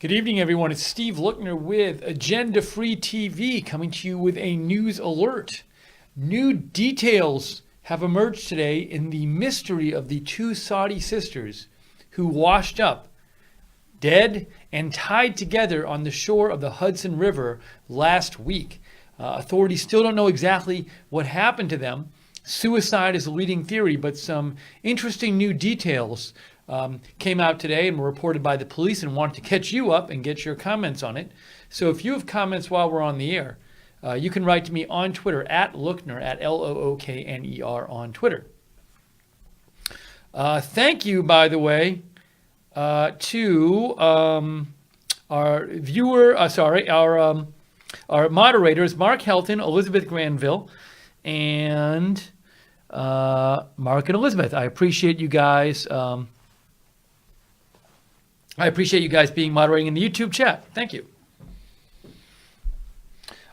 Good evening, everyone. It's Steve Lookner with Agenda Free TV coming to you with a news alert. New details have emerged today in the mystery of the two Saudi sisters who washed up dead and tied together on the shore of the Hudson River last week. Authorities still don't know exactly what happened to them. Suicide is the leading theory, but some interesting new details came out today and were reported by the police and wanted to catch you up and get your comments on it. So if you have comments while we're on the air, you can write to me on Twitter at Lookner, at Lookner on Twitter. Thank you, by the way, to our moderators, Mark Helton, Elizabeth Granville, and Mark and Elizabeth. I appreciate you guys. I appreciate you guys moderating in the YouTube chat. Thank you.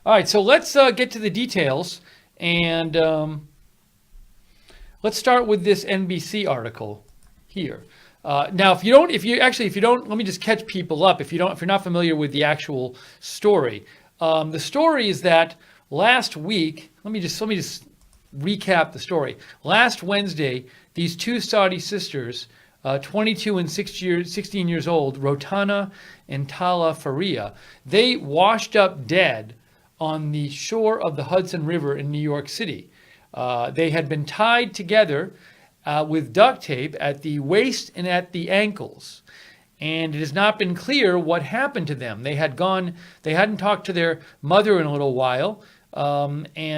All right, so let's get to the details, and let's start with this NBC article here. Now, if you don't, let me just catch people up. If you're not familiar with the actual story, the story is that last week. Let me just recap the story. Last Wednesday, these two Saudi sisters, 22 and 16 years old, Rotana and Tala Farea, they washed up dead on the shore of the Hudson River in New York City. They had been tied together with duct tape at the waist and at the ankles. And it has not been clear what happened to them. They hadn't talked to their mother in a little while. It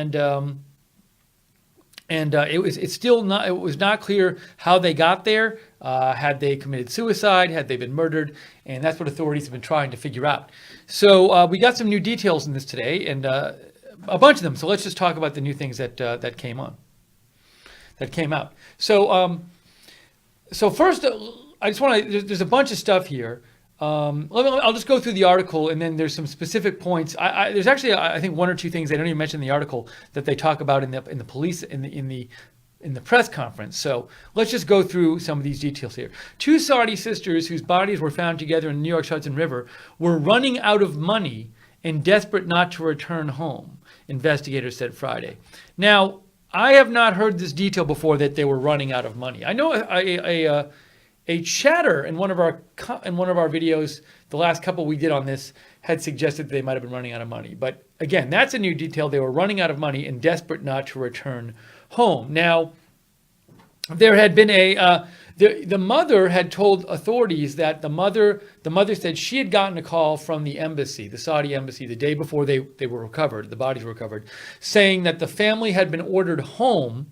was not clear how they got there. Had they committed suicide? Had they been murdered? And that's what authorities have been trying to figure out. So we got some new details in this today, and a bunch of them. So let's just talk about the new things that came out. So first, I just want to. There's a bunch of stuff here. I'll just go through the article, and then there's some specific points. There's actually, I think, one or two things they don't even mention in the article that they talk about in the police in the press conference. So let's just go through some of these details here. Two Saudi sisters whose bodies were found together in the New York's Hudson River were running out of money and desperate not to return home, investigators said Friday. Now, I have not heard this detail before that they were running out of money. I know a chatter in one of our videos, the last couple we did on this, had suggested they might have been running out of money. But again, that's a new detail. They were running out of money and desperate not to return home. Now, there had been the mother had told authorities that the mother said she had gotten a call from the embassy, the Saudi embassy, the day before they were recovered, the bodies were recovered, saying that the family had been ordered home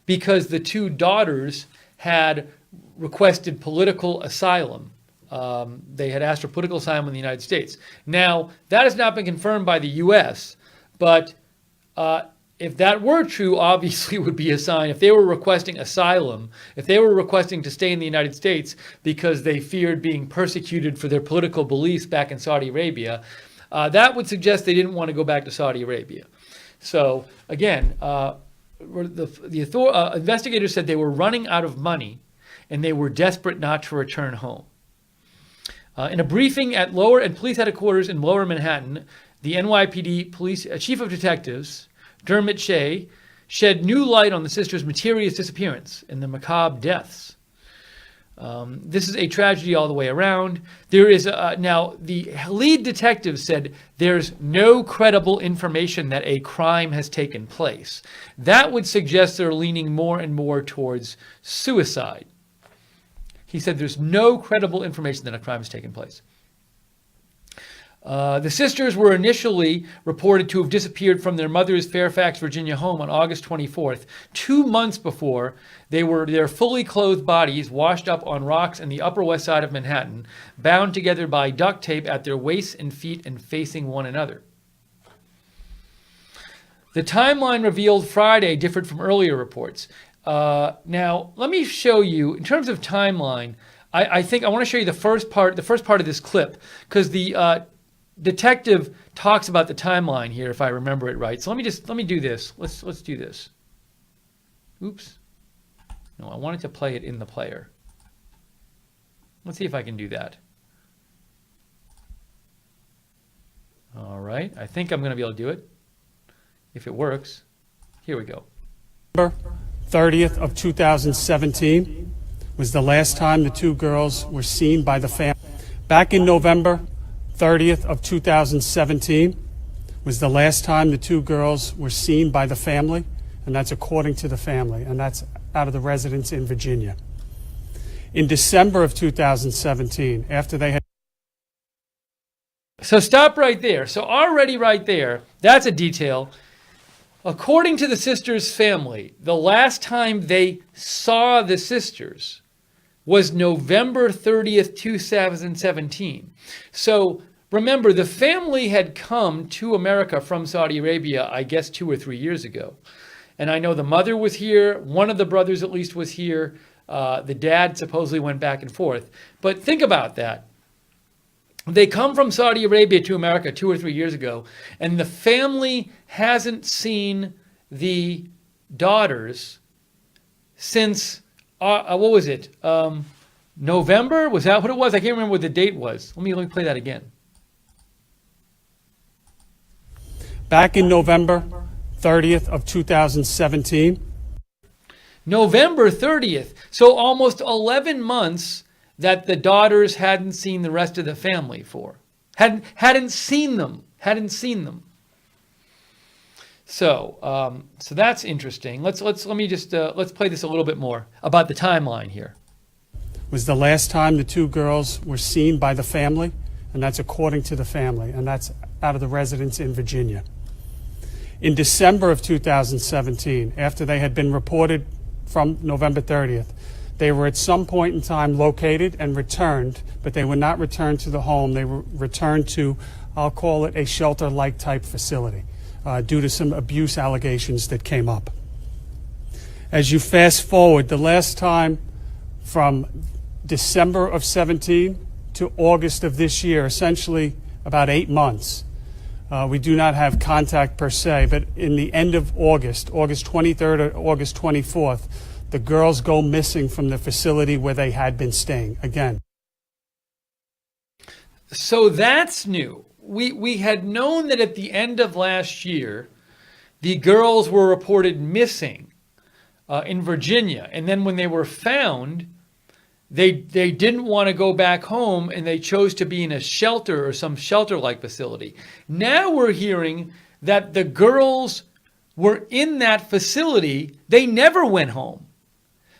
because the two daughters had requested political asylum. They had asked for political asylum in the United States. Now, that has not been confirmed by the U.S., but if that were true, obviously it would be a sign. If they were requesting asylum, if they were requesting to stay in the United States because they feared being persecuted for their political beliefs back in Saudi Arabia, that would suggest they didn't want to go back to Saudi Arabia. So, again, investigators said they were running out of money and they were desperate not to return home. In a briefing at police headquarters in Lower Manhattan, the NYPD police chief of detectives, Dermot Shea, shed new light on the sisters' mysterious disappearance and the macabre deaths. This is a tragedy all the way around. There is now the lead detective said there's no credible information that a crime has taken place. That would suggest they're leaning more and more towards suicide. He said there's no credible information that a crime has taken place. The sisters were initially reported to have disappeared from their mother's Fairfax, Virginia home on August 24th, 2 months before their fully clothed bodies washed up on rocks in the Upper West Side of Manhattan, bound together by duct tape at their waists and feet and facing one another. The timeline revealed Friday differed from earlier reports. Now, let me show you, in terms of timeline, I think I want to show you the first part of this clip, because the detective talks about the timeline here, if I remember it right. So let me do this. Let's do this. Oops. No, I wanted to play it in the player. Let's see if I can do that. All right, I think I'm going to be able to do it if it works. Here we go. November 30th of 2017 was the last time the two girls were seen by the family. Back in November 30th of 2017 was the last time the two girls were seen by the family, and that's according to the family, and that's out of the residence in Virginia. In December of 2017, after they had... So stop right there. So already right there, that's a detail. According to the sisters' family, the last time they saw the sisters was November 30th, 2017. So remember, the family had come to America from Saudi Arabia, I guess 2 or 3 years ago. And I know the mother was here. One of the brothers at least was here. The dad supposedly went back and forth. But think about that. They come from Saudi Arabia to America 2 or 3 years ago, and the family hasn't seen the daughters since, what was it? November? Was that what it was? I can't remember what the date was. Let me play that again. Back in November 30th of 2017. November 30th. So almost 11 months that the daughters hadn't seen the rest of the family for. Hadn't seen them. So that's interesting. Let's play this a little bit more about the timeline here. Was the last time the two girls were seen by the family, and that's according to the family, and that's out of the residence in Virginia. In December of 2017, after they had been reported from November 30th, they were at some point in time located and returned, but they were not returned to the home. They were returned to, I'll call it a shelter-like type facility, due to some abuse allegations that came up. As you fast forward, the last time from December of 17 to August of this year, essentially about 8 months, we do not have contact per se, but in the end of August, August 23rd or August 24th, the girls go missing from the facility where they had been staying again. So that's new. We had known that at the end of last year, the girls were reported missing in Virginia. And then when they were found, they didn't want to go back home, and they chose to be in a shelter or some shelter-like facility. Now we're hearing that the girls were in that facility. They never went home.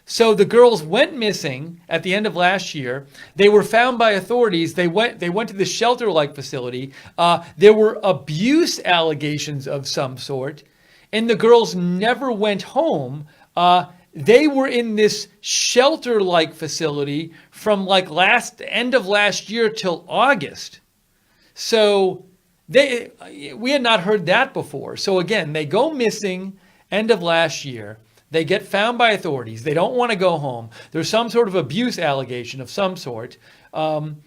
So the girls went missing at the end of last year. They were found by authorities. They went to the shelter-like facility. There were abuse allegations of some sort, and the girls never went home. They were in this shelter-like facility from end of last year till August. So we had not heard that before. So again, they go missing end of last year. They get found by authorities. They don't want to go home. There's some sort of abuse allegation of some sort. And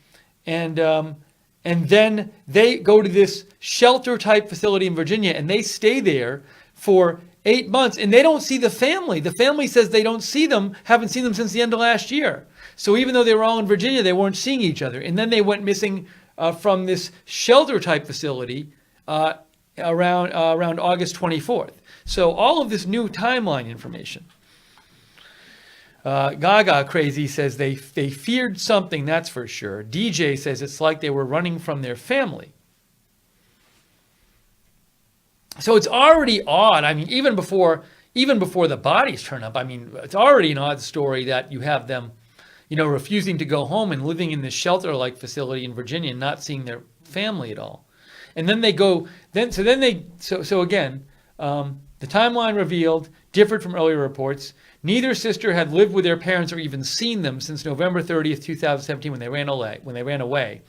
then they go to this shelter-type facility in Virginia, and they stay there for 8 months, and they don't see the family. The family says they don't see them, haven't seen them since the end of last year. So even though they were all in Virginia, they weren't seeing each other. And then they went missing from this shelter-type facility around August 24th. So all of this new timeline information. Gaga Crazy says they feared something, that's for sure. DJ says it's like they were running from their family. So it's already odd. I mean, even before the bodies turn up, I mean, it's already an odd story that you have them, refusing to go home and living in this shelter-like facility in Virginia and not seeing their family at all. And then they go, so again, the timeline revealed differed from earlier reports. Neither sister had lived with their parents or even seen them since November 30th, 2017, when they ran away.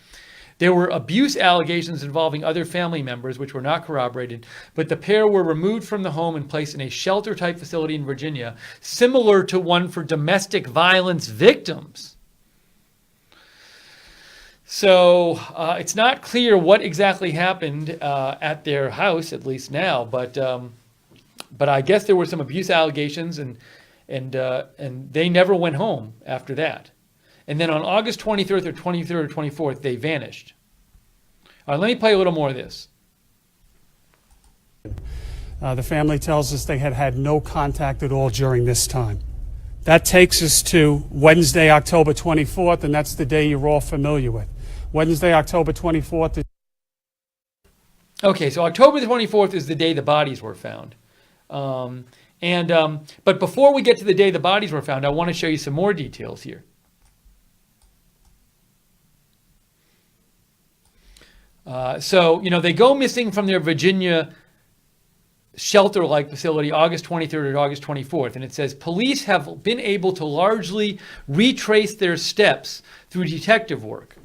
There were abuse allegations involving other family members, which were not corroborated, but the pair were removed from the home and placed in a shelter-type facility in Virginia, similar to one for domestic violence victims. So it's not clear what exactly happened at their house, at least now, but I guess there were some abuse allegations, and they never went home after that. And then on August 23rd or 24th, they vanished. All right, let me play a little more of this. The family tells us they had had no contact at all during this time. That takes us to Wednesday, October 24th, and that's the day you're all familiar with. Wednesday, October 24th. Okay, so October the 24th is the day the bodies were found. But before we get to the day the bodies were found, I want to show you some more details here. So, they go missing from their Virginia shelter-like facility August 23rd or August 24th. And it says, police have been able to largely retrace their steps through detective work.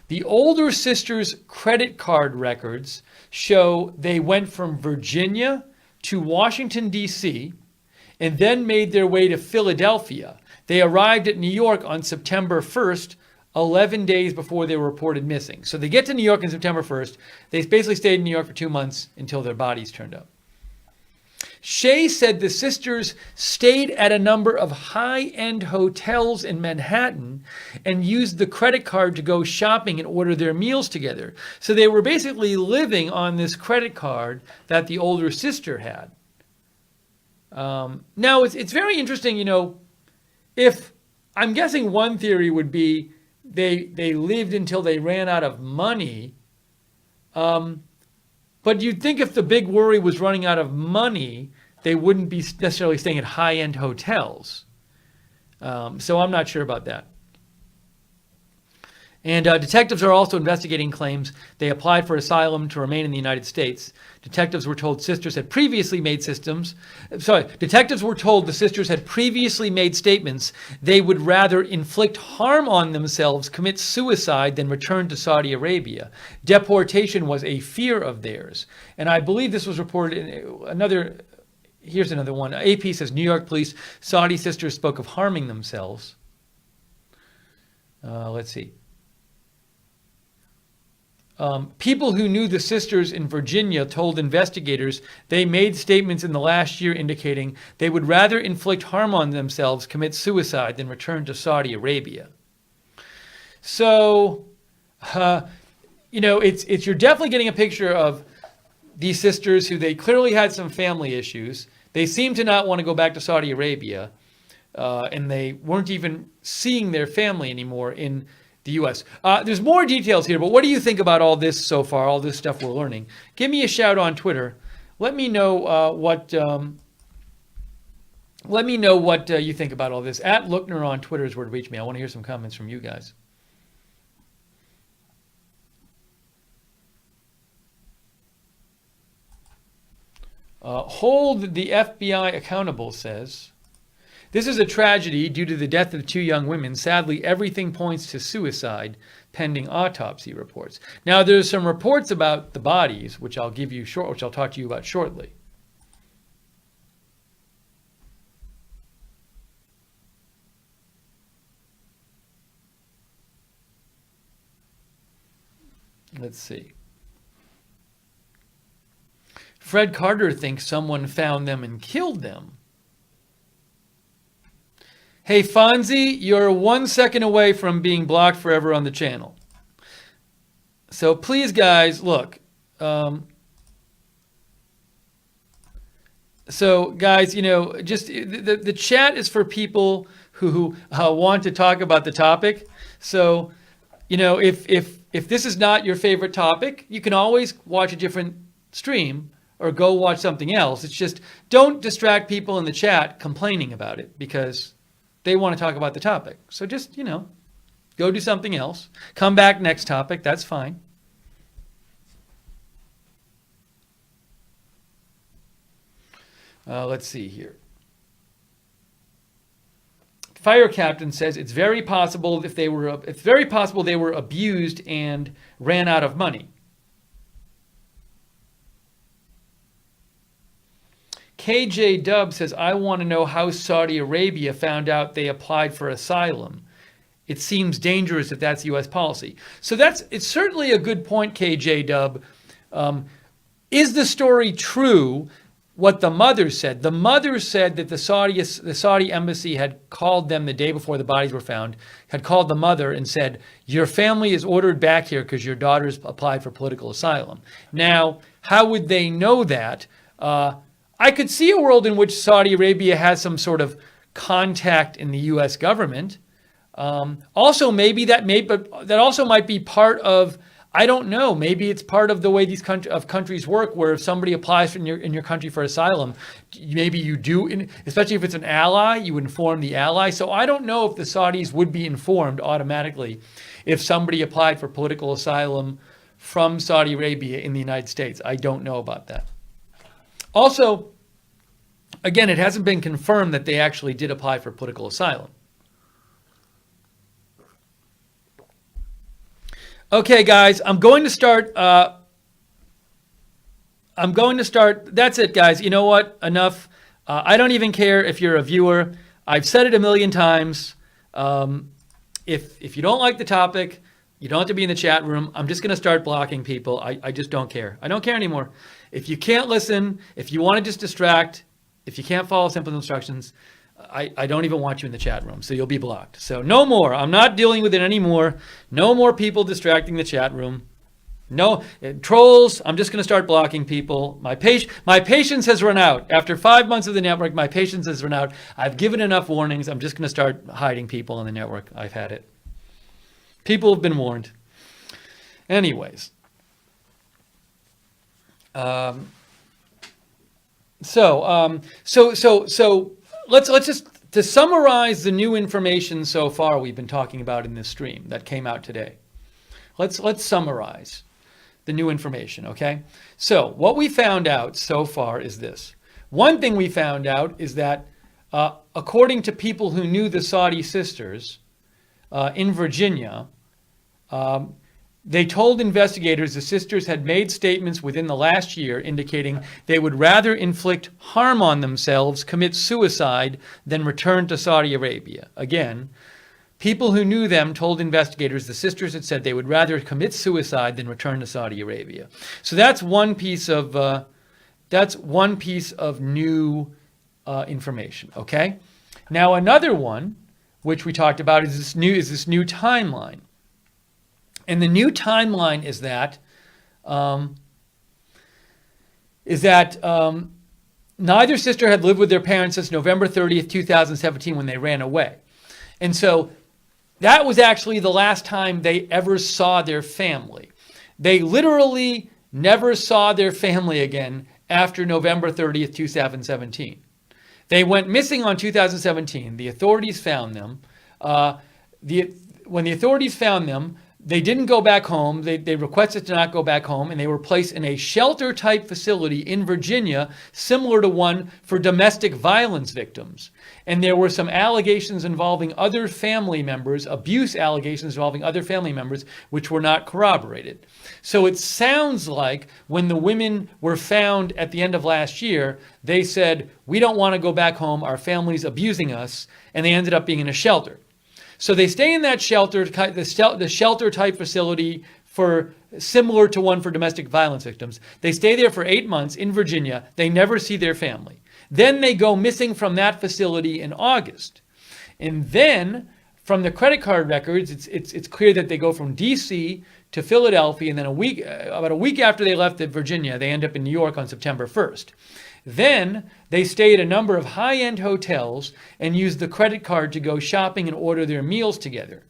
The older sister's credit card records show they went from Virginia to Washington, D.C., and then made their way to Philadelphia. They arrived at New York on September 1st, 11 days before they were reported missing. So they get to New York on September 1st. They basically stayed in New York for 2 months until their bodies turned up. Shea said the sisters stayed at a number of high-end hotels in Manhattan and used the credit card to go shopping and order their meals together. So they were basically living on this credit card that the older sister had. Now, it's very interesting, if I'm guessing one theory would be they lived until they ran out of money. But you'd think if the big worry was running out of money, they wouldn't be necessarily staying at high-end hotels. So I'm not sure about that. And detectives are also investigating claims they applied for asylum to remain in the United States. Detectives were told Detectives were told the sisters had previously made statements they would rather inflict harm on themselves, commit suicide, than return to Saudi Arabia. Deportation was a fear of theirs. And I believe this was reported in here's another one. AP says New York police, Saudi sisters spoke of harming themselves. Let's see. People who knew the sisters in Virginia told investigators they made statements in the last year indicating they would rather inflict harm on themselves, commit suicide, than return to Saudi Arabia. So, it's you're definitely getting a picture of these sisters who they clearly had some family issues. They seem to not want to go back to Saudi Arabia, and they weren't even seeing their family anymore in the U.S. There's more details here, but what do you think about all this so far, all this stuff we're learning? Give me a shout on Twitter. Let me know what you think about all this. At Lookner on Twitter is where to reach me. I want to hear some comments from you guys. Hold the FBI accountable says, this is a tragedy due to the death of 2 young women. Sadly, everything points to suicide, pending autopsy reports. Now, there's some reports about the bodies, which I'll talk to you about shortly. Let's see. Fred Carter thinks someone found them and killed them. Hey, Fonzie, you're 1 second away from being blocked forever on the channel. So please, guys, look. So, guys, just the chat is for people who want to talk about the topic. So, if this is not your favorite topic, you can always watch a different stream or go watch something else. It's just don't distract people in the chat complaining about it because they want to talk about the topic. So just, go do something else. Come back next topic. That's fine. Let's see here. Fire captain says it's very possible they were abused and ran out of money. KJ Dub says, I want to know how Saudi Arabia found out they applied for asylum. It seems dangerous if that's U.S. policy. So it's certainly a good point, KJ Dub. Is the story true what the mother said. The mother said that the Saudi embassy had called them the day before the bodies were found, had called the mother and said, your family is ordered back here because your daughter's applied for political asylum. Now, how would they know that? I could see a world in which Saudi Arabia has some sort of contact in the U.S. government. Also, maybe that also might be part of, I don't know, maybe it's part of the way these countries work, where if somebody applies in your country for asylum, maybe you do, especially if it's an ally, you inform the ally. So I don't know if the Saudis would be informed automatically if somebody applied for political asylum from Saudi Arabia in the United States. I don't know about that. Also, again, it hasn't been confirmed that they actually did apply for political asylum. Okay, guys, I'm going to start. That's it, guys. You know what? Enough. I don't even care if you're a viewer. I've said it a million times. If you don't like the topic, you don't have to be in the chat room. I'm just going to start blocking people. I just don't care. I don't care anymore. If you can't listen, if you want to just distract, if you can't follow simple instructions, I don't even want you in the chat room, so you'll be blocked. So no more. I'm not dealing with it anymore. No more people distracting the chat room. No trolls. I'm just going to start blocking people. My patience has run out. After 5 months of the network, my patience has run out. I've given enough warnings. I'm just going to start hiding people on the network. I've had it. People have been warned. Anyways. Let's just, to summarize the new information so far we've been talking about in this stream that came out today. Let's summarize the new information, okay? So what we found out so far is this. One thing we found out is that according to people who knew the Saudi sisters in Virginia, they told investigators the sisters had made statements within the last year indicating they would rather inflict harm on themselves, commit suicide, than return to Saudi Arabia. Again, people who knew them told investigators the sisters had said they would rather commit suicide than return to Saudi Arabia. So that's one piece of new information. Okay. Now another one, which we talked about, is this new timeline. And the new timeline is that neither sister had lived with their parents since November 30th, 2017, when they ran away. And so that was actually the last time they ever saw their family. They literally never saw their family again after November 30th, 2017. They went missing on 2017. The authorities found them. When the authorities found them, they didn't go back home. They requested to not go back home, and they were placed in a shelter-type facility in Virginia, similar to one for domestic violence victims. And there were some allegations involving other family members, abuse allegations involving other family members, which were not corroborated. So it sounds like when the women were found at the end of last year, they said, we don't want to go back home, our family's abusing us, and they ended up being in a shelter. So they stay in that shelter, the shelter-type facility for similar to one for domestic violence victims. They stay there for 8 months in Virginia. They never see their family. Then they go missing from that facility in August. And then from the credit card records, it's clear that they go from D.C. to Philadelphia, and then about a week after they left Virginia, they end up in New York on September 1st. Then they stay at a number of high-end hotels and use the credit card to go shopping and order their meals together.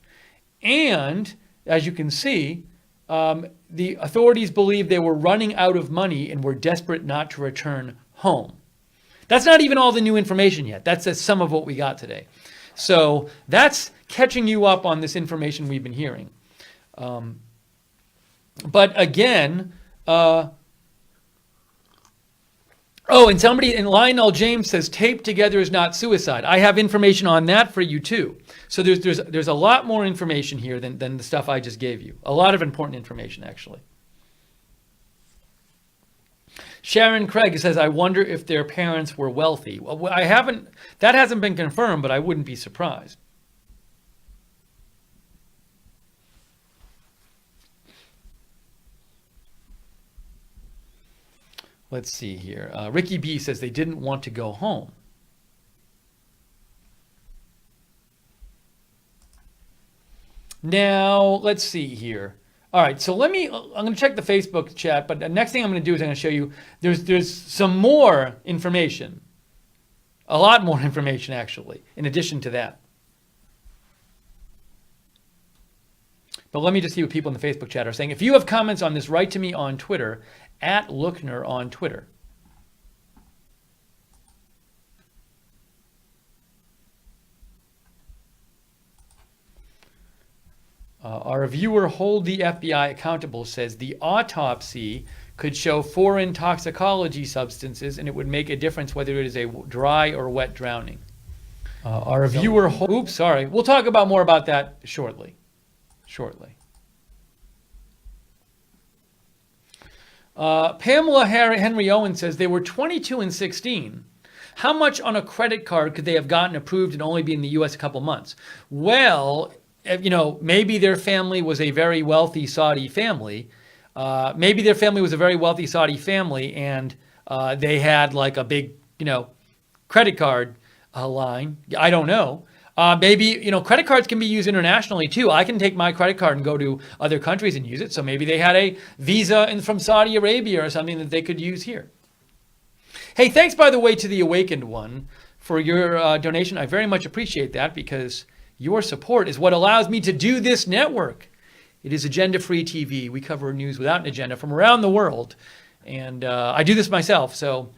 And, as you can see, the authorities believe they were running out of money and were desperate not to return home. That's not even all the new information yet. That's some of what we got today. So that's catching you up on this information we've been hearing. But again, and somebody in Lionel James says taped together is not suicide. I have information on that for you too. So there's a lot more information here than the stuff I just gave you. A lot of important information, actually. Sharon Craig says, I wonder if their parents were wealthy. Well, that hasn't been confirmed, but I wouldn't be surprised. Let's see here. Ricky B says they didn't want to go home. Now, let's see here. All right, so I'm going to check the Facebook chat, but the next thing I'm going to do is I'm going to show you there's some more information. A lot more information, actually, in addition to that. But let me just see what people in the Facebook chat are saying. If you have comments on this, write to me on Twitter, @Lookner on Twitter. Our viewer Hold the FBI Accountable says the autopsy could show foreign toxicology substances and it would make a difference whether it is a dry or wet drowning. Our viewer, oops, sorry. We'll talk about more about that shortly. Pamela Henry Owen says they were 22 and 16. How much on a credit card could they have gotten approved and only be in the U.S. a couple months? Well, maybe their family was a very wealthy Saudi family. And they had like a big, credit card line. I don't know. Maybe, credit cards can be used internationally too. I can take my credit card and go to other countries and use it. So maybe they had a visa from Saudi Arabia or something that they could use here. Hey, thanks, by the way, to the Awakened One for your donation. I very much appreciate that because your support is what allows me to do this network. It is agenda-free TV. We cover news without an agenda from around the world. And I do this myself, so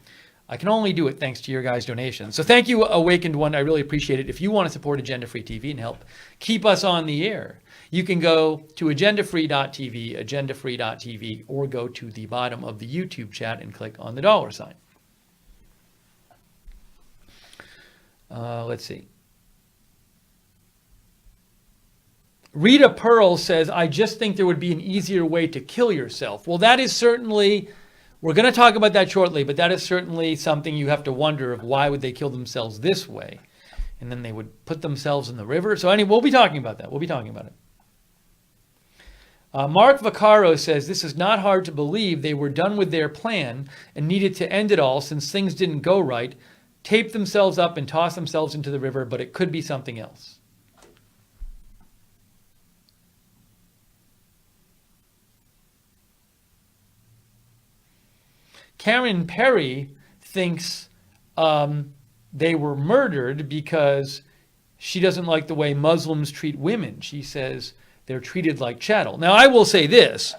I can only do it thanks to your guys' donations. So thank you, Awakened One. I really appreciate it. If you want to support Agenda-Free TV and help keep us on the air, you can go to agendafree.tv, or go to the bottom of the YouTube chat and click on the $sign. Let's see. Rita Pearl says, I just think there would be an easier way to kill yourself. Well, that is certainly, we're going to talk about that shortly, but that is certainly something you have to wonder of why would they kill themselves this way? And then they would put themselves in the river. So anyway, we'll be talking about that. We'll be talking about it. Mark Vaccaro says, this is not hard to believe. They were done with their plan and needed to end it all since things didn't go right. Tape themselves up and toss themselves into the river, but it could be something else. Karen Perry thinks they were murdered because she doesn't like the way Muslims treat women. She says they're treated like chattel. Now, I will say this.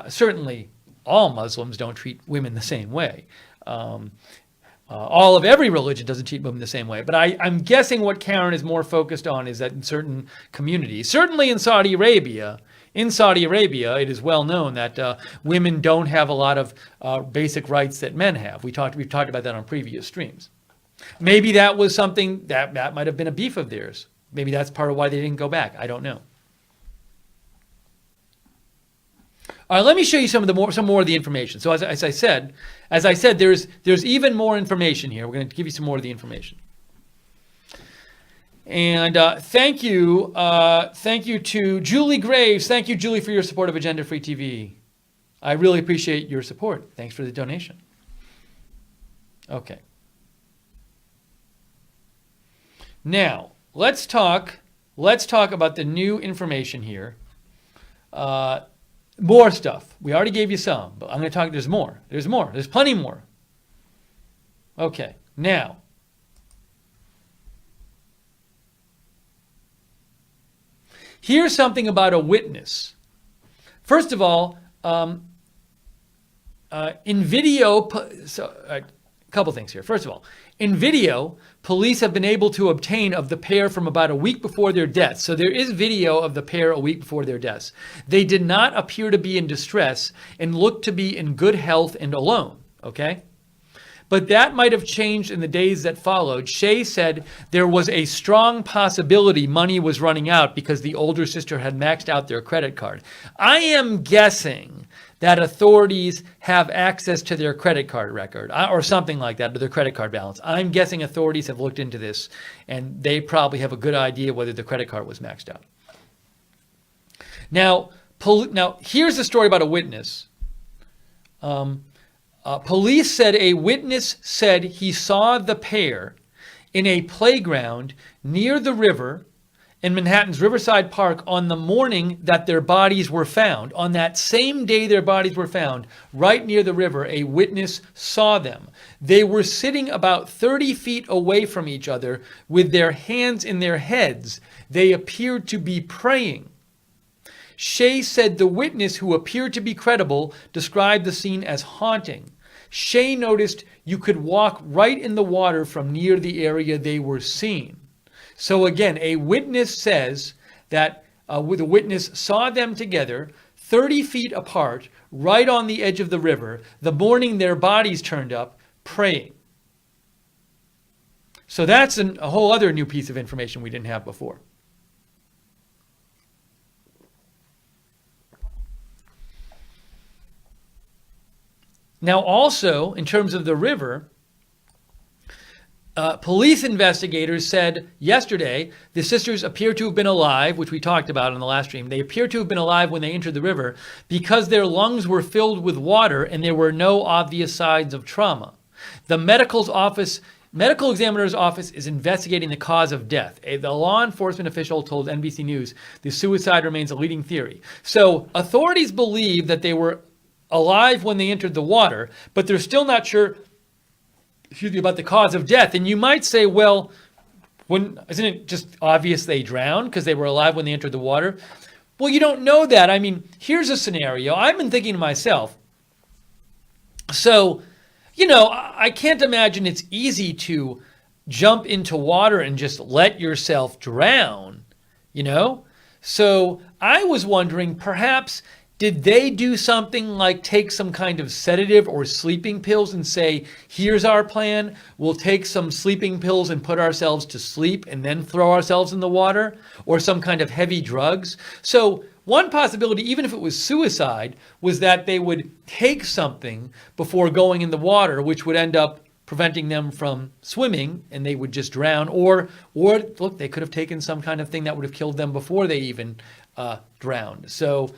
Certainly, all Muslims don't treat women the same way. All of every religion doesn't treat women the same way. But I'm guessing what Karen is more focused on is that in certain communities, certainly in Saudi Arabia, it is well known that women don't have a lot of basic rights that men have. We've talked about that on previous streams. Maybe that was something that might have been a beef of theirs. Maybe that's part of why they didn't go back. I don't know. All right, let me show you some more of the information. So as I said, there's even more information here. We're going to give you some more of the information. And thank you to Julie Graves. Thank you, Julie, for your support of Agenda Free TV. I really appreciate your support. Thanks for the donation. Okay. Now let's talk about the new information here. More stuff. We already gave you some, but I'm going to talk. There's more. There's plenty more. Okay. Now, here's something about a witness. First of all, in video, a couple things here. First of all, in video, police have been able to obtain of the pair from about a week before their deaths. So there is video of the pair a week before their deaths. They did not appear to be in distress and looked to be in good health and alone. Okay? But that might have changed in the days that followed. Shay said there was a strong possibility money was running out because the older sister had maxed out their credit card. I am guessing that authorities have access to their credit card record or something like that, to their credit card balance. I'm guessing authorities have looked into this and they probably have a good idea whether the credit card was maxed out. Now here's the story about a witness. Police said a witness said he saw the pair in a playground near the river in Manhattan's Riverside Park on the morning that their bodies were found. On that same day their bodies were found, right near the river, a witness saw them. They were sitting about 30 feet away from each other with their hands in their heads. They appeared to be praying. Shea said the witness, who appeared to be credible, described the scene as haunting. Shea noticed you could walk right in the water from near the area they were seen. So again, a witness says that the witness saw them together 30 feet apart, right on the edge of the river, the morning their bodies turned up, praying. So that's a whole other new piece of information we didn't have before. Now also, in terms of the river, police investigators said yesterday the sisters appear to have been alive, which we talked about in the last stream. They appear to have been alive when they entered the river because their lungs were filled with water and there were no obvious signs of trauma. The medical examiner's office is investigating the cause of death. The law enforcement official told NBC News the suicide remains a leading theory. So authorities believe that they were alive when they entered the water, but they're still not sure about the cause of death. And you might say, well, isn't it just obvious they drowned because they were alive when they entered the water? Well, you don't know that. I mean, here's a scenario. I've been thinking to myself, so, I can't imagine it's easy to jump into water and just let yourself drown, So I was wondering, perhaps, did they do something like take some kind of sedative or sleeping pills and say, here's our plan, we'll take some sleeping pills and put ourselves to sleep and then throw ourselves in the water, or some kind of heavy drugs? So one possibility, even if it was suicide, was that they would take something before going in the water, which would end up preventing them from swimming and they would just drown, or look, they could have taken some kind of thing that would have killed them before they even drowned. So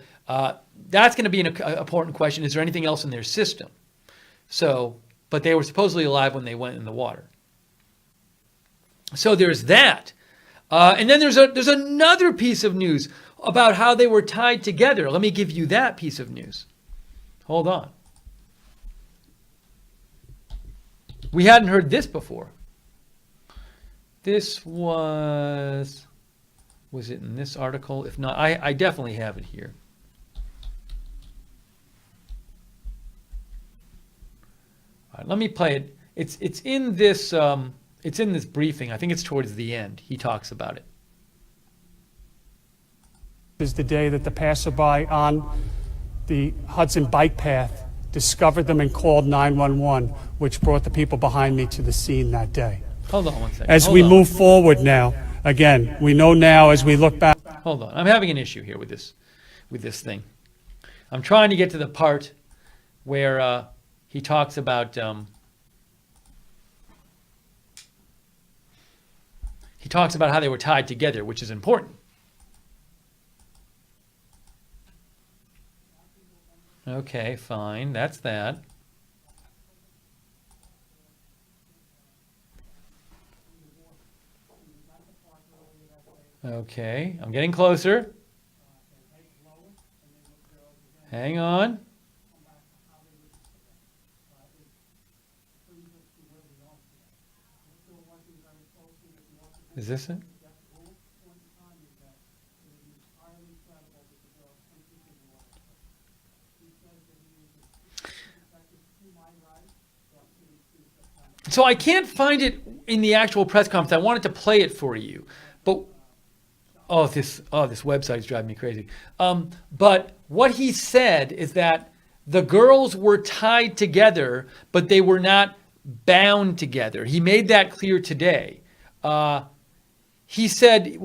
that's going to be an important question. Is there anything else in their system? But they were supposedly alive when they went in the water. So there's that. And then there's another piece of news about how they were tied together. Let me give you that piece of news. Hold on. We hadn't heard this before. This was it in this article? If not, I definitely have it here. All right, let me play it. It's in this briefing. I think it's towards the end. He talks about it. Is the day that the passerby on the Hudson bike path discovered them and called 911, which brought the people behind me to the scene that day. Hold on one second. As we move forward now, again, we know now as we look back. Hold on. I'm having an issue here with this thing. I'm trying to get to the part where he talks about how they were tied together, which is important. Okay, fine. That's that. Okay, I'm getting closer. Hang on. Is this it? So I can't find it in the actual press conference. I wanted to play it for you, but this website is driving me crazy. But what he said is that the girls were tied together, but they were not bound together. He made that clear today. What he said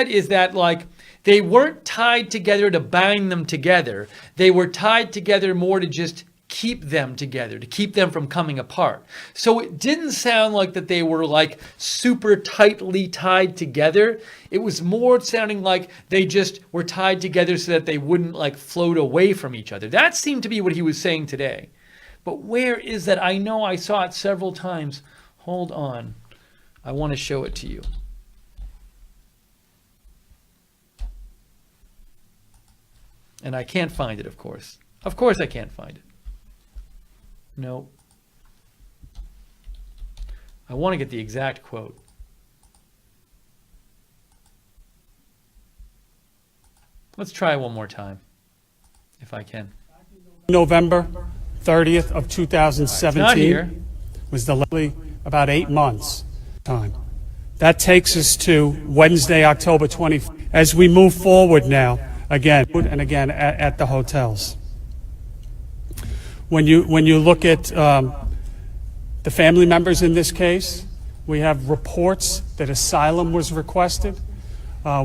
is that they weren't tied together to bind them together. They were tied together more to just keep them together, to keep them from coming apart. So it didn't sound like that they were super tightly tied together. It was more sounding like they just were tied together so that they wouldn't float away from each other. That seemed to be what he was saying today. But where is that? I know I saw it several times. Hold on. I want to show it to you. And I can't find it, of course. Of course I can't find it. No. I want to get the exact quote. Let's try one more time, if I can. November 30th of It's 2017 not here. was the about 8 months time. That takes us to Wednesday, October 20th. As we move forward now, again and again at the hotels. When you look at the family members in this case, we have reports that asylum was requested.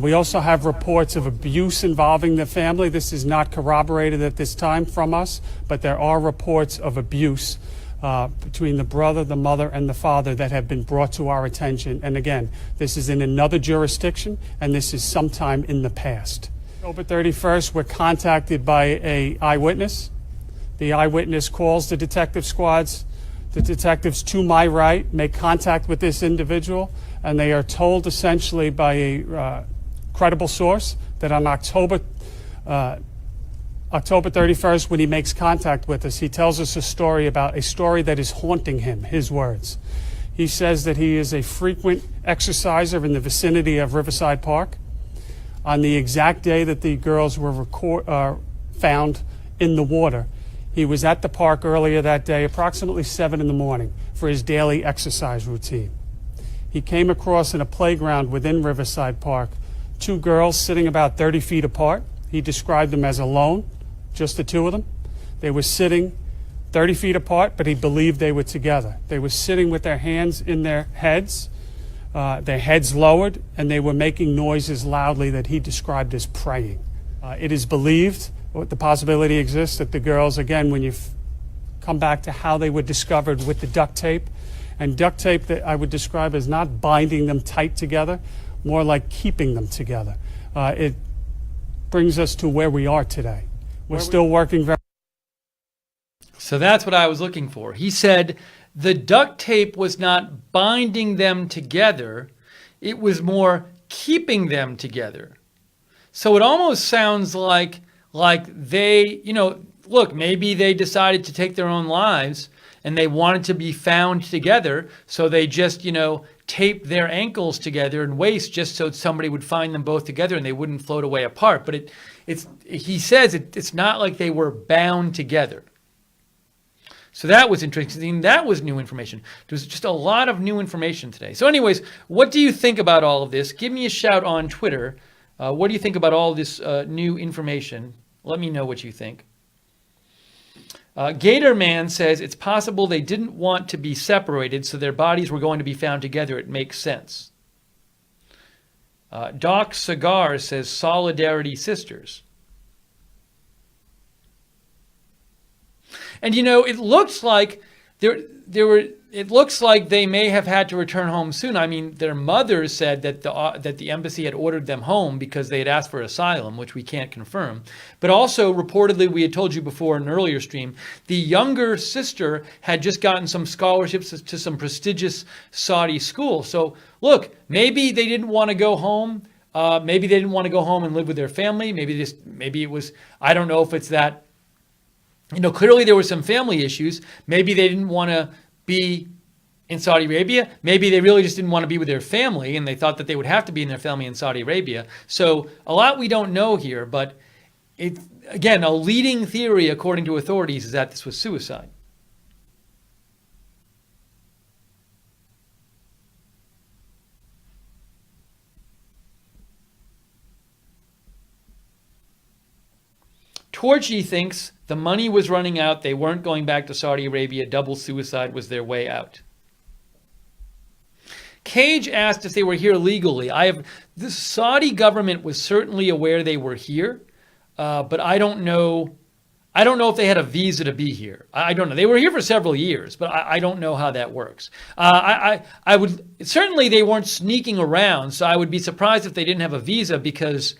We also have reports of abuse involving the family. This is not corroborated at this time from us, but there are reports of abuse between the brother, the mother, and the father that have been brought to our attention. And again, this is in another jurisdiction, and this is sometime in the past. October 31st, we're contacted by an eyewitness. The eyewitness calls the detective squads. The detectives to my right make contact with this individual, and they are told essentially by a credible source that on October 31st, when he makes contact with us, he tells us a story that is haunting him, his words. He says that he is a frequent exerciser in the vicinity of Riverside Park. On the exact day that the girls were found in the water, he was at the park earlier that day, approximately 7 in the morning, for his daily exercise routine. He came across in a playground within Riverside Park 2 girls sitting about 30 feet apart. He described them as alone, just the 2 of them. They were sitting 30 feet apart, but he believed they were together. They were sitting with their hands in their heads lowered, and they were making noises loudly that he described as praying. It is believed, the possibility exists, that the girls, again, when you come back to how they were discovered with the duct tape, and duct tape that I would describe as not binding them tight together, more like keeping them together. It brings us to where we are today. We're still working very. So that's what I was looking for. He said the duct tape was not binding them together. It was more keeping them together. So it almost sounds like they, look, maybe they decided to take their own lives and they wanted to be found together. So they just, taped their ankles together and waist just so somebody would find them both together and they wouldn't float away apart. But he says it's not like they were bound together. So that was interesting. That was new information. There was just a lot of new information today. So anyways, what do you think about all of this? Give me a shout on Twitter. What do you think about all this new information? Let me know what you think. Gator Man says it's possible they didn't want to be separated, so their bodies were going to be found together. It makes sense. Doc Cigar says Solidarity Sisters. And it looks like it looks like they may have had to return home soon. I mean, their mother said that the embassy had ordered them home because they had asked for asylum, which we can't confirm. But also, reportedly, we had told you before in an earlier stream, the younger sister had just gotten some scholarships to some prestigious Saudi school. So, look, maybe they didn't want to go home. Maybe they didn't want to go home and live with their family. Maybe it was, I don't know if it's that. Clearly there were some family issues. Maybe they didn't want to be in Saudi Arabia. Maybe they really just didn't want to be with their family and they thought that they would have to be in their family in Saudi Arabia. So a lot we don't know here, but again, a leading theory according to authorities is that this was suicide. Torchy thinks the money was running out. They weren't going back to Saudi Arabia. Double suicide was their way out. Cage asked if they were here legally. The Saudi government was certainly aware they were here, but I don't know. I don't know if they had a visa to be here. I don't know. They were here for several years, but I don't know how that works. I would certainly they weren't sneaking around, so I would be surprised if they didn't have a visa because,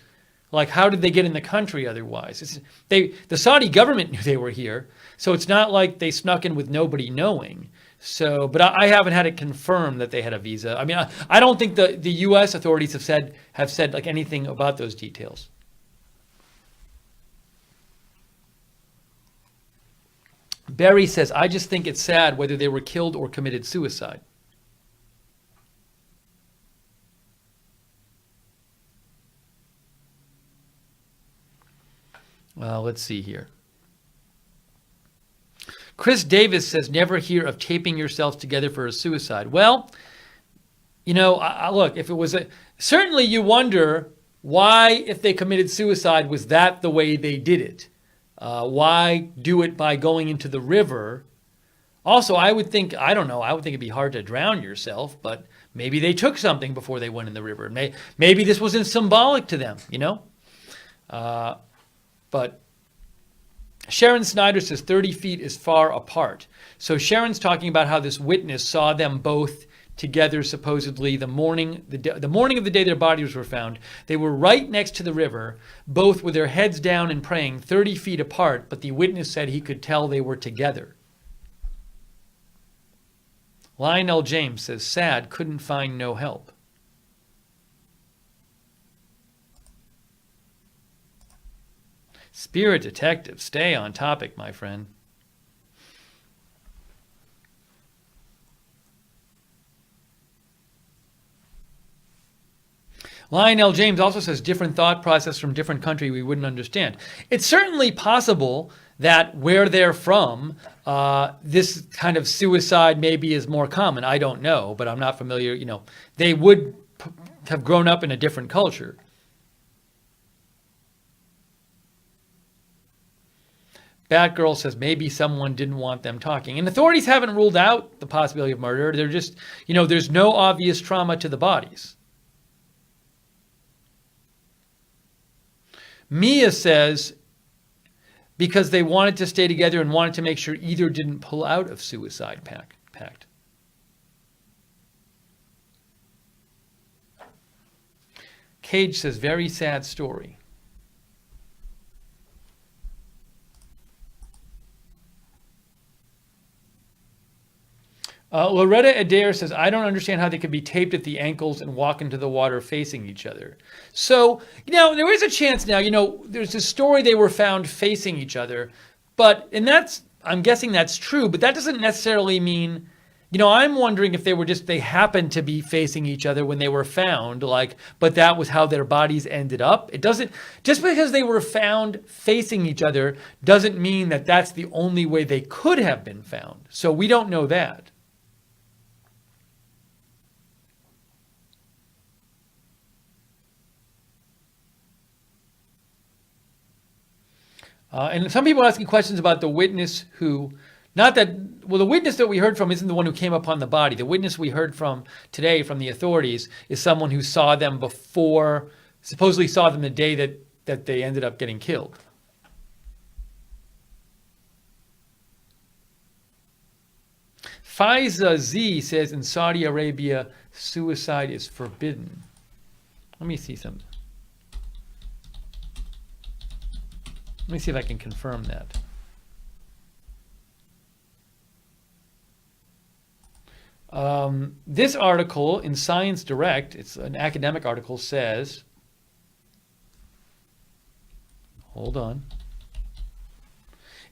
Like, how did they get in the country otherwise? The Saudi government knew they were here, so it's not like they snuck in with nobody knowing. So, but I haven't had it confirmed that they had a visa. I mean, I don't think the U.S. authorities have said like anything about those details. Barry says, I just think it's sad whether they were killed or committed suicide. Well, let's see here. Chris Davis says, never hear of taping yourself together for a suicide. Well, you know, look, if it was certainly you wonder why, if they committed suicide, was that the way they did it? Why do it by going into the river? Also, I would think it'd be hard to drown yourself, but maybe they took something before they went in the river. Maybe this wasn't symbolic to them, you know? But Sharon Snyder says 30 feet is far apart. So Sharon's talking about how this witness saw them both together supposedly the morning of the day their bodies were found. They were right next to the river, both with their heads down and praying, 30 feet apart, but the witness said he could tell they were together. Lionel James says, sad, couldn't find no help. Spirit Detective, stay on topic, my friend. Lionel James also says different thought process from different country we wouldn't understand. It's certainly possible that where they're from, this kind of suicide maybe is more common. I don't know, but I'm not familiar. You know, they would have grown up in a different culture. Batgirl says maybe someone didn't want them talking. And authorities haven't ruled out the possibility of murder. They're just, you know, there's no obvious trauma to the bodies. Mia says because they wanted to stay together and wanted to make sure either didn't pull out of suicide pact. Cage says very sad story. Loretta Adair says, I don't understand how they could be taped at the ankles and walk into the water facing each other. So, you know, there is a chance now, you know, there's this story they were found facing each other, and I'm guessing that's true, but that doesn't necessarily mean, you know, I'm wondering if they happened to be facing each other when they were found, but that was how their bodies ended up. It doesn't, just because they were found facing each other doesn't mean that that's the only way they could have been found. So we don't know that. And some people are asking questions about the witness the witness that we heard from isn't the one who came upon the body. The witness we heard from today from the authorities is someone who saw them supposedly saw them the day that they ended up getting killed. Faiza Z says in Saudi Arabia, suicide is forbidden. Let me see something. Let me see if I can confirm that. This article in Science Direct, it's an academic article, says, hold on.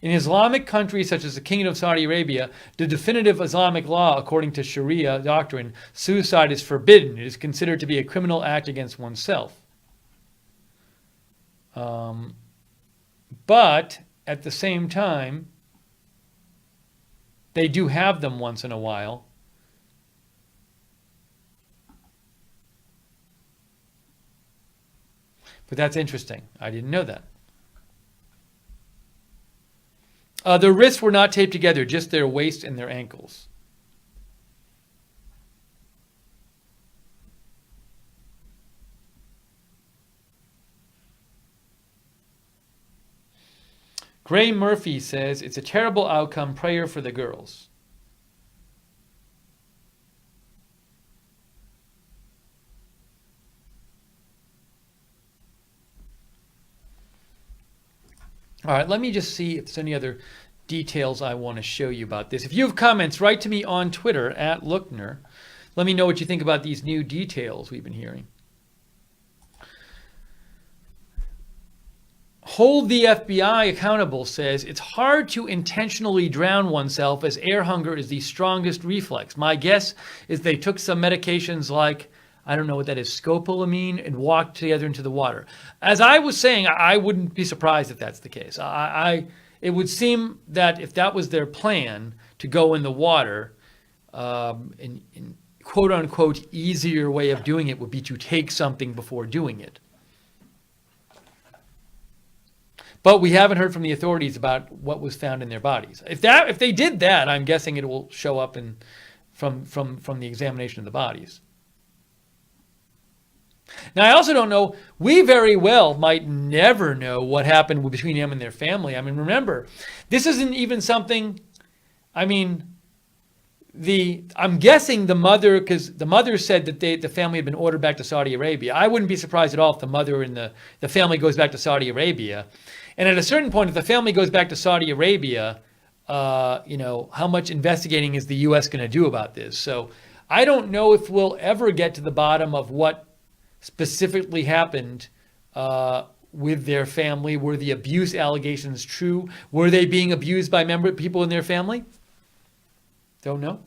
In Islamic countries such as the Kingdom of Saudi Arabia, the definitive Islamic law, according to Sharia doctrine, suicide is forbidden. It is considered to be a criminal act against oneself. But at the same time, they do have them once in a while. But that's interesting. I didn't know that. Their wrists were not taped together, just their waist and their ankles. Gray Murphy says, it's a terrible outcome. Prayer for the girls. All right, let me just see if there's any other details I want to show you about this. If you have comments, write to me on Twitter at Lookner. Let me know what you think about these new details we've been hearing. Hold the FBI Accountable says it's hard to intentionally drown oneself as air hunger is the strongest reflex. My guess is they took some medications like, I don't know what that is, scopolamine, and walked together into the water. As I was saying, I wouldn't be surprised if that's the case. It would seem that if that was their plan to go in the water, in quote unquote easier way of doing it would be to take something before doing it. But we haven't heard from the authorities about what was found in their bodies. If they did that, I'm guessing it will show up from the examination of the bodies. Now, I also don't know, we very well might never know what happened between them and their family. I mean, remember, this isn't even something, I mean, I'm guessing the mother, because the mother said that the family had been ordered back to Saudi Arabia. I wouldn't be surprised at all if the mother and the family goes back to Saudi Arabia. And at a certain point, if the family goes back to Saudi Arabia, how much investigating is the U.S. going to do about this? So I don't know if we'll ever get to the bottom of what specifically happened with their family. Were the abuse allegations true? Were they being abused by people in their family? Don't know.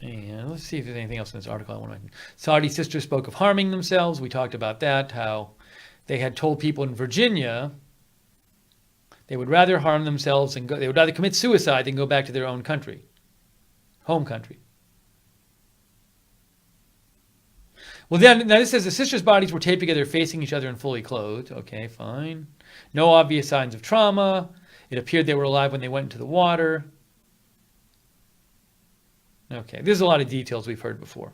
And let's see if there's anything else in this article I want to mention. Saudi sisters spoke of harming themselves. We talked about that, how they had told people in Virginia they would rather harm themselves and they would rather commit suicide than go back to their own country, home country. Well, then, now this says the sisters' bodies were taped together facing each other and fully clothed. Okay, fine. No obvious signs of trauma. It appeared they were alive when they went into the water. Okay, there's a lot of details we've heard before.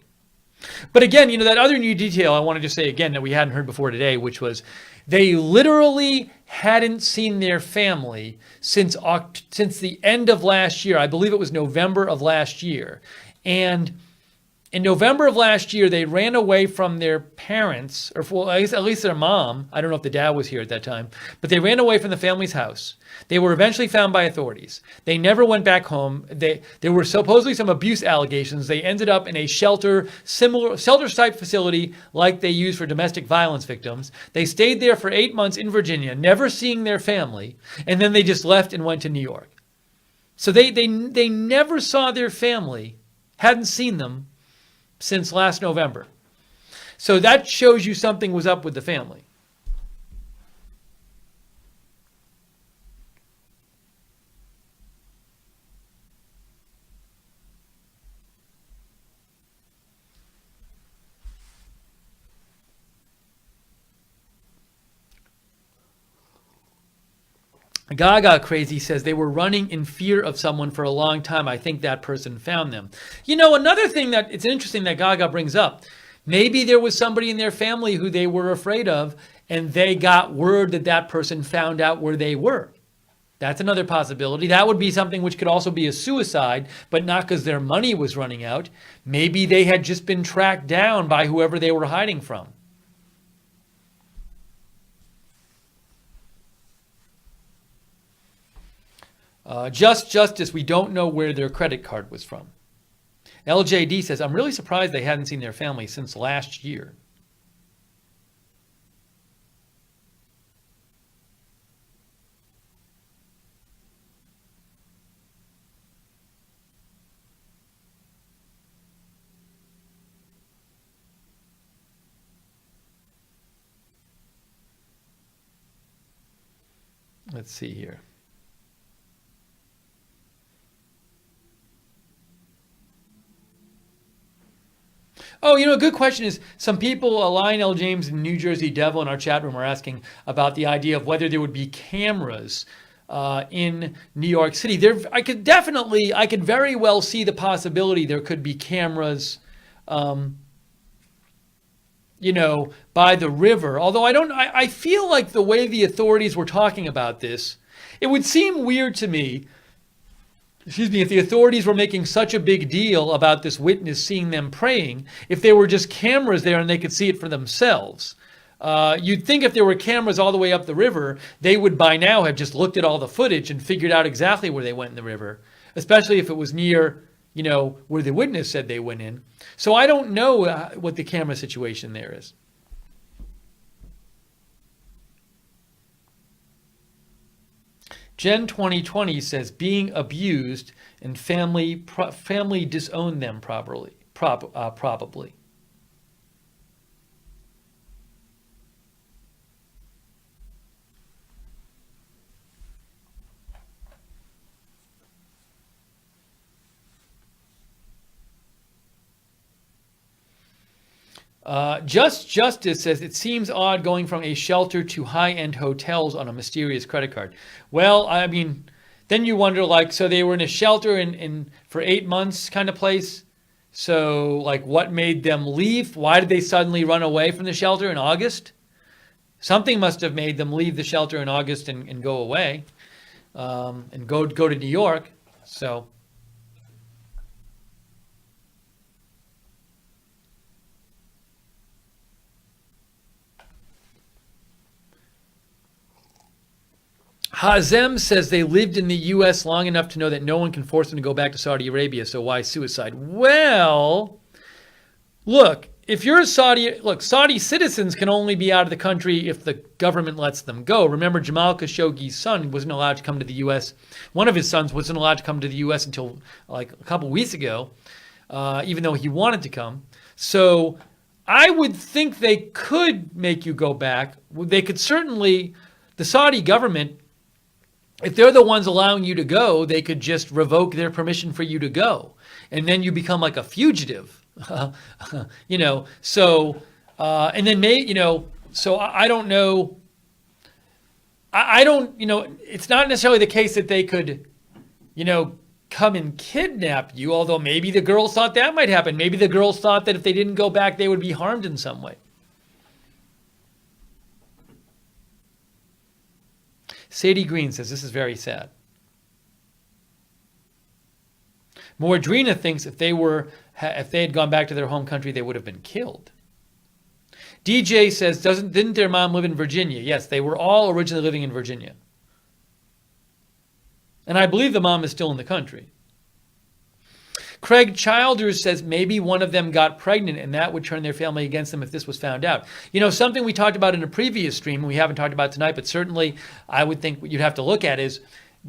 But again, that other new detail I want to just say again that we hadn't heard before today, which was they literally hadn't seen their family since the end of last year. I believe it was November of last year. And in November of last year, they ran away from their parents, or at least their mom. I don't know if the dad was here at that time, but they ran away from the family's house. They were eventually found by authorities. They never went back home. There were supposedly some abuse allegations. They ended up in a shelter-type facility like they use for domestic violence victims. They stayed there for 8 months in Virginia, never seeing their family, and then they just left and went to New York. So they never saw their family, hadn't seen them since last November. So that shows you something was up with the family. Gaga Crazy says they were running in fear of someone for a long time. I think that person found them. Another thing that it's interesting that Gaga brings up, maybe there was somebody in their family who they were afraid of, and they got word that person found out where they were. That's another possibility. That would be something which could also be a suicide, but not because their money was running out. Maybe they had just been tracked down by whoever they were hiding from. Justice, we don't know where their credit card was from. LJD says, I'm really surprised they hadn't seen their family since last year. Let's see here. Oh, a good question is some people, Lionel James and New Jersey Devil in our chat room are asking about the idea of whether there would be cameras in New York City. I could very well see the possibility there could be cameras by the river. Although I feel like the way the authorities were talking about this, it would seem weird to me, excuse me, if the authorities were making such a big deal about this witness seeing them praying, if there were just cameras there and they could see it for themselves. You'd think if there were cameras all the way up the river, they would by now have just looked at all the footage and figured out exactly where they went in the river, especially if it was near, where the witness said they went in. So I don't know what the camera situation there is. Jen 2020 says being abused and family disowned them probably. Just Justice says it seems odd going from a shelter to high-end hotels on a mysterious credit card. Well, I mean, then you wonder, so they were in a shelter in for 8 months kind of place. So, what made them leave? Why did they suddenly run away from the shelter in August? Something must have made them leave the shelter in August and go away, and go to New York. So. Hazem says they lived in the U.S. long enough to know that no one can force them to go back to Saudi Arabia, so why suicide? Well, look, if you're Saudi citizens can only be out of the country if the government lets them go. Remember, Jamal Khashoggi's son wasn't allowed to come to the U.S. One of his sons wasn't allowed to come to the U.S. until a couple weeks ago, even though he wanted to come. So I would think they could make you go back. They could certainly, the Saudi government, if they're the ones allowing you to go, they could just revoke their permission for you to go. And then you become like a fugitive, So, and then so I don't know. I don't, it's not necessarily the case that they could, come and kidnap you, although maybe the girls thought that might happen. Maybe the girls thought that if they didn't go back, they would be harmed in some way. Sadie Green says, this is very sad. Mordrina thinks if they had gone back to their home country, they would have been killed. DJ says, didn't their mom live in Virginia? Yes, they were all originally living in Virginia. And I believe the mom is still in the country. Craig Childers says maybe one of them got pregnant and that would turn their family against them if this was found out. Something we talked about in a previous stream, and we haven't talked about tonight, but certainly I would think what you'd have to look at is,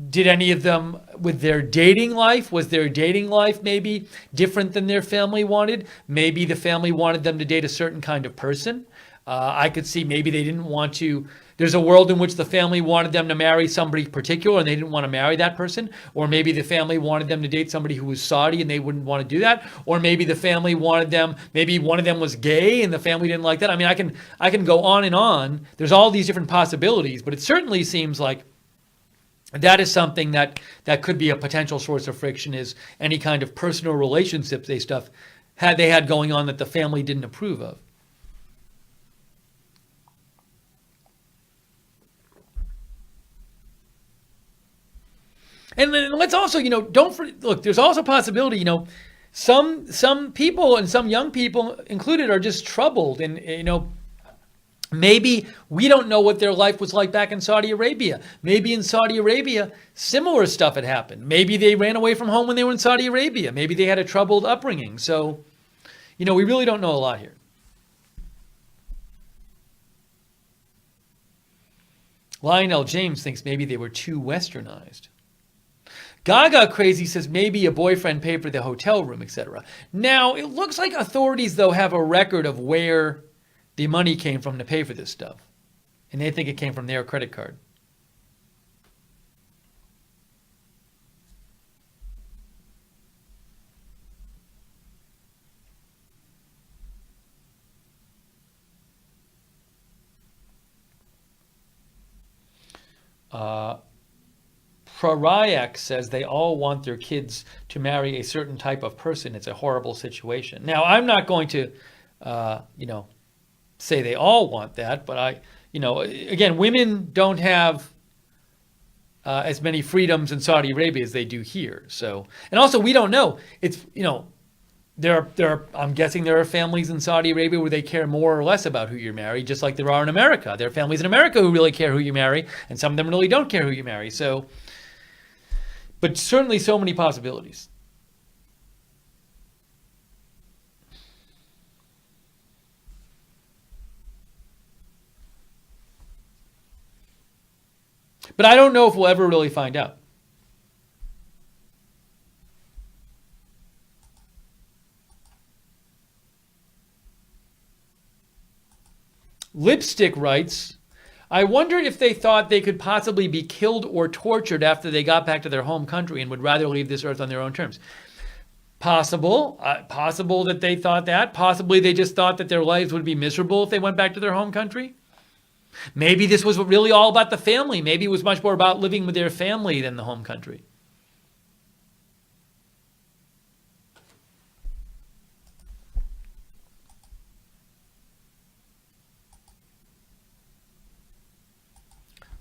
did any of them, with their dating life, was their dating life maybe different than their family wanted? Maybe the family wanted them to date a certain kind of person. I could see maybe they didn't want to. There's a world in which the family wanted them to marry somebody particular and they didn't want to marry that person. Or maybe the family wanted them to date somebody who was Saudi and they wouldn't want to do that. Or maybe the family wanted them, maybe one of them was gay and the family didn't like that. I mean, I can go on and on. There's all these different possibilities, but it certainly seems like that is something that could be a potential source of friction, is any kind of personal relationships they had going on that the family didn't approve of. And then let's also, look, there's also a possibility, some people and some young people included are just troubled. And, maybe we don't know what their life was like back in Saudi Arabia. Maybe in Saudi Arabia, similar stuff had happened. Maybe they ran away from home when they were in Saudi Arabia. Maybe they had a troubled upbringing. So, we really don't know a lot here. Lionel James thinks maybe they were too westernized. Gaga Crazy says maybe a boyfriend paid for the hotel room, etc. Now, it looks like authorities, though, have a record of where the money came from to pay for this stuff. And they think it came from their credit card. Prarayak says they all want their kids to marry a certain type of person. It's a horrible situation. Now, I'm not going to, say they all want that, but again, women don't have as many freedoms in Saudi Arabia as they do here. So, and also we don't know. It's, I'm guessing there are families in Saudi Arabia where they care more or less about who you marry, just like there are in America. There are families in America who really care who you marry, and some of them really don't care who you marry. So, but certainly so many possibilities. But I don't know if we'll ever really find out. Lipstick writes, I wonder if they thought they could possibly be killed or tortured after they got back to their home country and would rather leave this earth on their own terms. Possible. Possible that they thought that. Possibly they just thought that their lives would be miserable if they went back to their home country. Maybe this was really all about the family. Maybe it was much more about living with their family than the home country.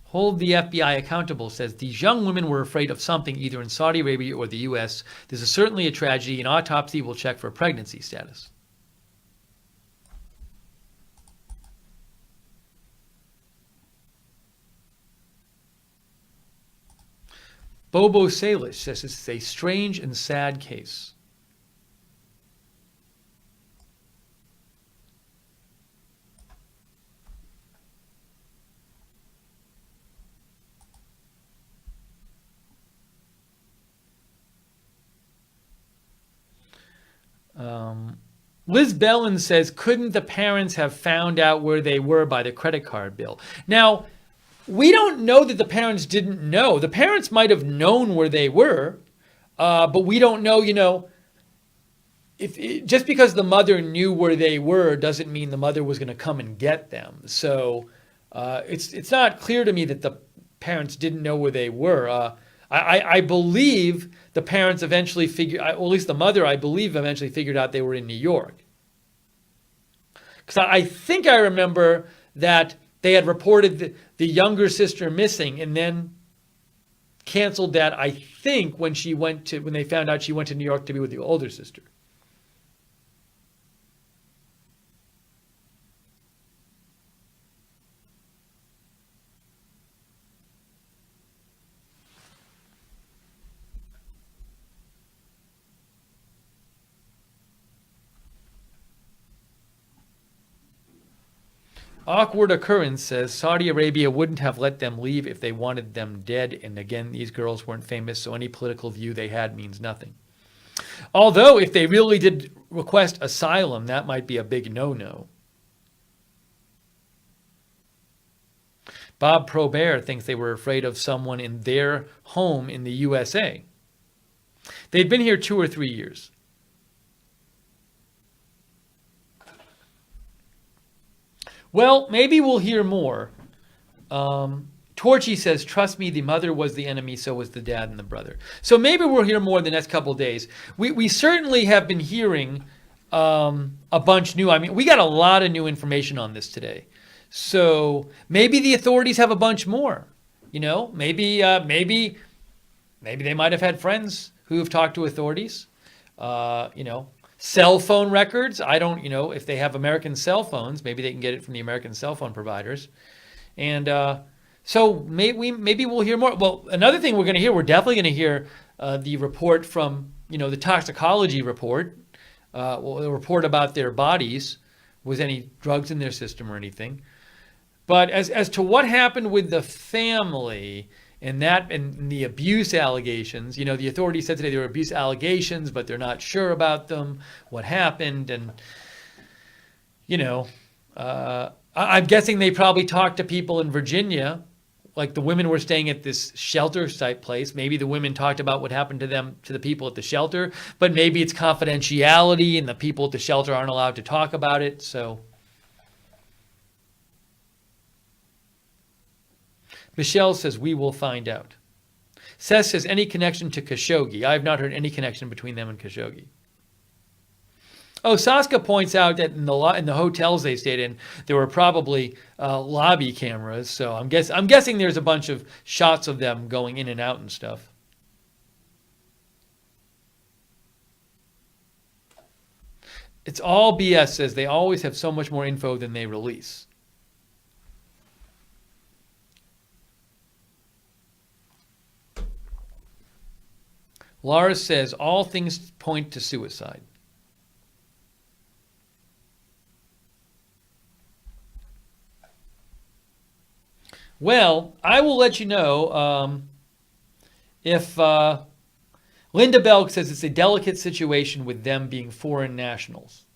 Hold the FBI accountable says these young women were afraid of something either in Saudi Arabia or the U.S. This is certainly a tragedy. An autopsy will check for pregnancy status. Bobo Salish says this is a strange and sad case. Liz Bellin says, couldn't the parents have found out where they were by the credit card bill? Now, we don't know that the parents didn't know. The parents might have known where they were, but we don't know, just because the mother knew where they were doesn't mean the mother was going to come and get them. So it's not clear to me that the parents didn't know where they were. I believe the parents eventually figured, or at least the mother, I believe, eventually figured out they were in New York. Because I think I remember that they had reported the younger sister missing and then canceled that, I think, when they found out she went to New York to be with the older sister. Awkward Occurrence says Saudi Arabia wouldn't have let them leave if they wanted them dead. And again, these girls weren't famous, so any political view they had means nothing. Although, if they really did request asylum, that might be a big no-no. Bob Probert thinks they were afraid of someone in their home in the USA. They'd been here 2 or 3 years. Well, maybe we'll hear more. Torchy says, trust me, the mother was the enemy, so was the dad and the brother. So maybe we'll hear more in the next couple of days. We certainly have been hearing a bunch new. I mean, we got a lot of new information on this today. So maybe the authorities have a bunch more. Maybe they might have had friends who have talked to authorities. Cell phone records. I don't, if they have American cell phones, maybe they can get it from the American cell phone providers. And so maybe we'll hear more. Well, another thing we're definitely going to hear the report from, the toxicology report, the report about their bodies, was any drugs in their system or anything. But as to what happened with the family and the abuse allegations, the authorities said today there were abuse allegations, but they're not sure about them, what happened. And, I'm guessing they probably talked to people in Virginia, like the women were staying at this shelter type place. Maybe the women talked about what happened to them, to the people at the shelter, but maybe it's confidentiality and the people at the shelter aren't allowed to talk about it. So Michelle says, we will find out. Seth says, any connection to Khashoggi? I have not heard any connection between them and Khashoggi. Oh, Saska points out that in the hotels they stayed in, there were probably lobby cameras. So I'm guessing there's a bunch of shots of them going in and out and stuff. It's all BS, says they always have so much more info than they release. Lars says all things point to suicide. Well, I will let you know if Linda Belk says it's a delicate situation with them being foreign nationals.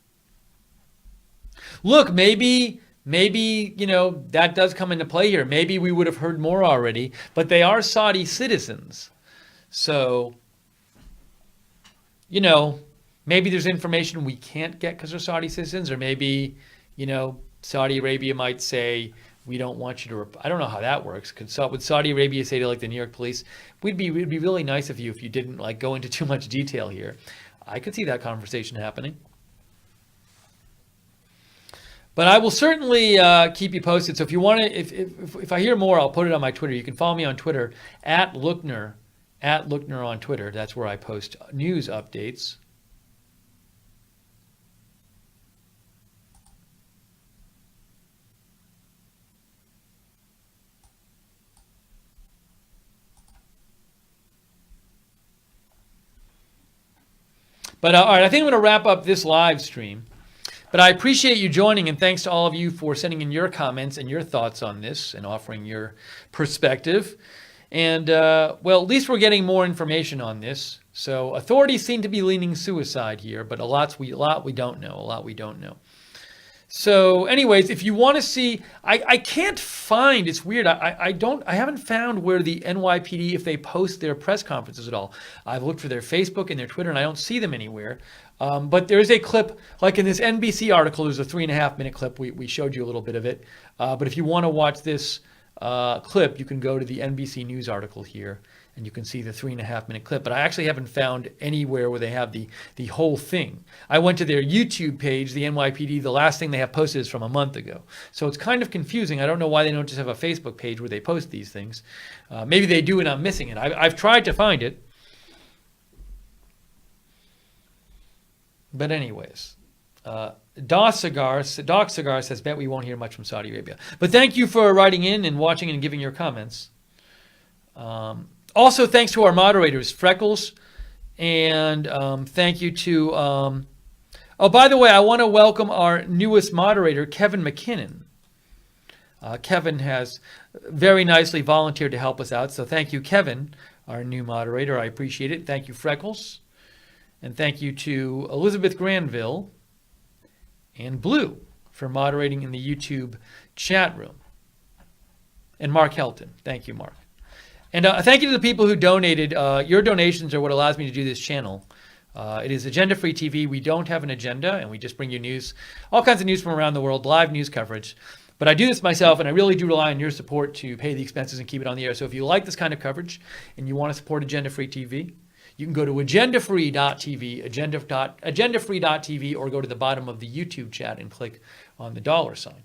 Look, maybe that does come into play here. Maybe we would have heard more already, but they are Saudi citizens. So, maybe there's information we can't get because they're Saudi citizens, or maybe, Saudi Arabia might say, we don't want you to. I don't know how that works. Would Saudi Arabia say to the New York police, it'd be really nice of you if you didn't go into too much detail here. I could see that conversation happening. But I will certainly keep you posted. So if you want to, if I hear more, I'll put it on my Twitter. You can follow me on Twitter @Lookner on Twitter. That's where I post news updates. But all right, I think I'm going to wrap up this live stream. But I appreciate you joining, and thanks to all of you for sending in your comments and your thoughts on this and offering your perspective. And, at least we're getting more information on this. So authorities seem to be leaning suicide here, but a lot we don't know. So anyways, if you want to see, I can't find, it's weird, I haven't found where the NYPD, if they post their press conferences at all. I've looked for their Facebook and their Twitter, and I don't see them anywhere. But there is a clip, like in this NBC article, there's a 3.5-minute clip. We showed you a little bit of it. But if you want to watch this clip, you can go to the NBC News article here, and you can see the 3.5-minute clip. But I actually haven't found anywhere where they have the whole thing. I went to their YouTube page, the NYPD. The last thing they have posted is from a month ago. So it's kind of confusing. I don't know why they don't just have a Facebook page where they post these things. Maybe they do and I'm missing it. I've tried to find it. But anyways, Doc Cigar says, bet we won't hear much from Saudi Arabia. But thank you for writing in and watching and giving your comments. Also, thanks to our moderators, Freckles, and thank you to... by the way, I want to welcome our newest moderator, Kevin Mckinnon. Kevin has very nicely volunteered to help us out, so thank you, Kevin, our new moderator. I appreciate it. Thank you, Freckles. And thank you to Elizabeth Granville and Blue for moderating in the YouTube chat room. And Mark Helton. Thank you, Mark. And thank you to the people who donated. Your donations are what allows me to do this channel. It is agenda-free TV. We don't have an agenda, and we just bring you news, all kinds of news from around the world, live news coverage. But I do this myself, and I really do rely on your support to pay the expenses and keep it on the air. So if you like this kind of coverage and you want to support agenda-free TV, you can go to agendafree.tv, agendafree.tv, or go to the bottom of the YouTube chat and click on the $sign.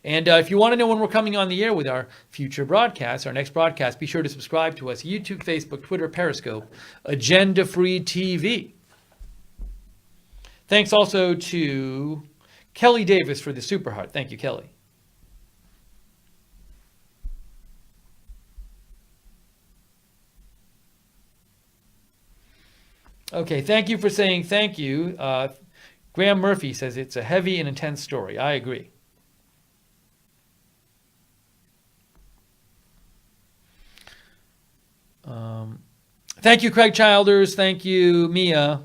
And if you want to know when we're coming on the air with our future broadcasts, our next broadcast, be sure to subscribe to us, YouTube, Facebook, Twitter, Periscope, Agenda Free TV. Thanks also to Kelly Davis for the Super Heart. Thank you, Kelly. Okay, thank you for saying thank you. Graham Murphy says it's a heavy and intense story. I agree. Thank you, Craig Childers. Thank you, Mia.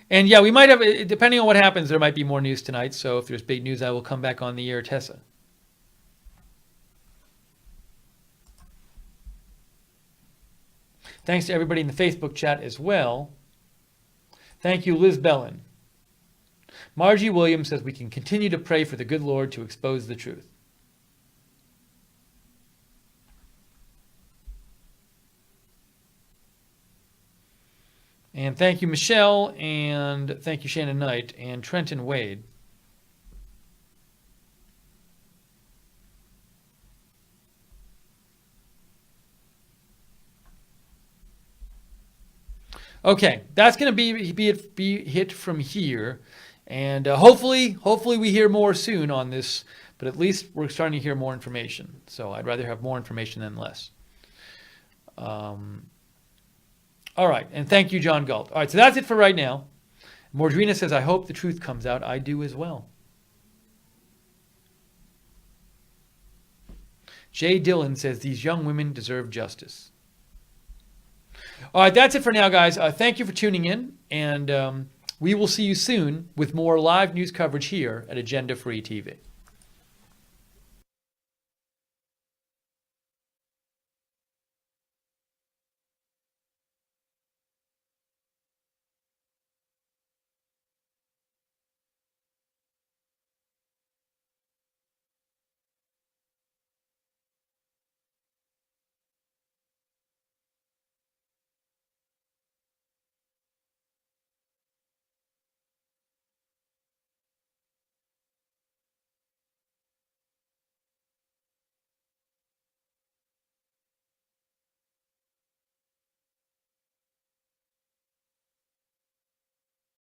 And yeah, we might have, depending on what happens, there might be more news tonight. So if there's big news, I will come back on the air, Tessa. Thanks to everybody in the Facebook chat as well. Thank you, Liz Bellin. Margie Williams says we can continue to pray for the good Lord to expose the truth. And thank you, Michelle, and thank you, Shannon Knight, and Trenton Wade. Okay, that's going to be hit from here, and hopefully we hear more soon on this. But at least we're starting to hear more information. So I'd rather have more information than less. All right, and thank you, John Galt. All right, so that's it for right now. Mordrina says, I hope the truth comes out. I do as well. Jay Dillon says, these young women deserve justice. All right, that's it for now, guys. Thank you for tuning in, and we will see you soon with more live news coverage here at Agenda Free TV.